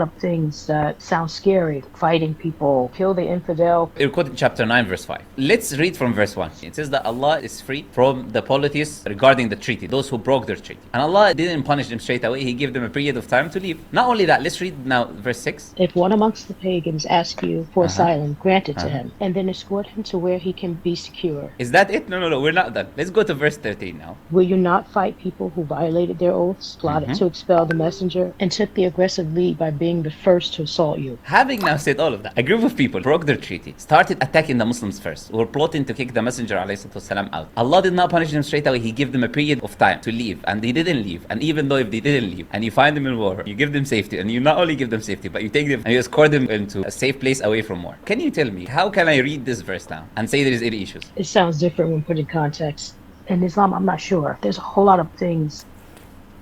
of things that sound scary. Fighting people, kill the infidel. It quoted chapter 9, verse 5. Let's read from verse 1. It says that Allah is free from the polytheists regarding the treaty, those who broke their treaty. And Allah didn't punish them straight away. He gave them a period of time to leave. Not only that, let's read now verse 6. If one amongst the pagans asks you for asylum, grant it to him, and then escort him to where he can be secure. Is that it? No, we're not done. Let's go to verse 13 now. Will you not fight people who violated their oaths, plotted to expel the messenger, and took the aggressive lead by being the first to assault you? Having now said all of that, a group of people broke their treaty, started attacking the Muslims first, were plotting to kick the messenger ﷺ out. Allah did not punish them straight away. He gave them a period of time to leave, and they didn't leave. And even though if they didn't leave, and you find them in war, you give them safety, and you not only give them safety, but you take them and you escort them into a safe place away from war. Can you tell me, how can I read this verse now and say there is any issues? It sounds different when put in context. In Islam, I'm not sure. There's a whole lot of things.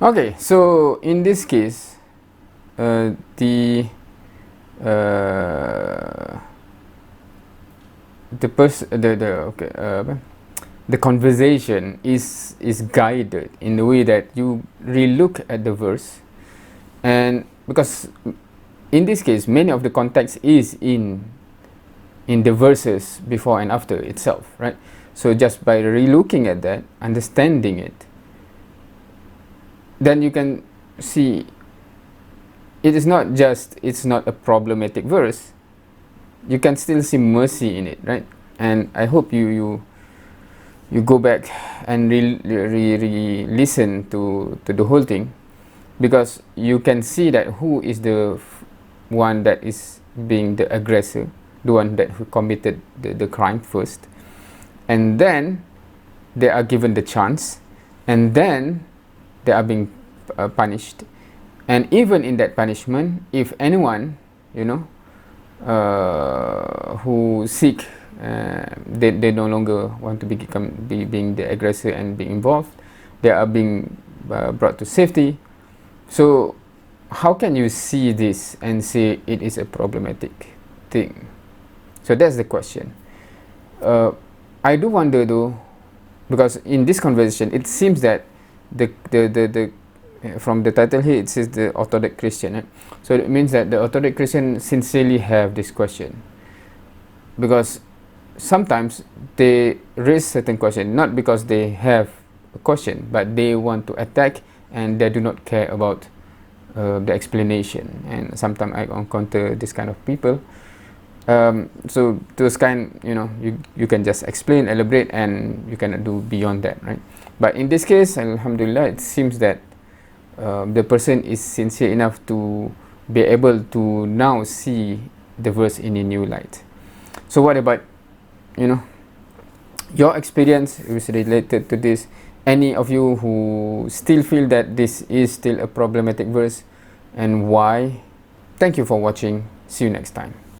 Okay, so in this case, the conversation is guided in the way that you relook at the verse, and because in this case many of the context is in the verses before and after itself, right? So just by relooking at that, understanding it, then you can see it's not a problematic verse. You can still see mercy in it, right? And I hope you go back and listen to the whole thing, because you can see that who is the one that is being the aggressor, the one that who committed the crime first, and then they are given the chance, and then they are being punished. And even in that punishment, if anyone, who seek, they no longer want to being the aggressor and being involved, they are being brought to safety. So how can you see this and say it is a problematic thing? So that's the question. I do wonder though, because in this conversation it seems that the from the title here it says the Orthodox Christian, right? So it means that the Orthodox Christian sincerely have this question, because sometimes they raise certain question not because they have a question, but they want to attack and they do not care about the explanation. And sometimes I encounter this kind of people. So those kind, you can just explain, elaborate, and you cannot do beyond that, right? But in this case, alhamdulillah, it seems that the person is sincere enough to be able to now see the verse in a new light. So what about, your experience is related to this? Any of you who still feel that this is still a problematic verse, and why? Thank you for watching. See you next time.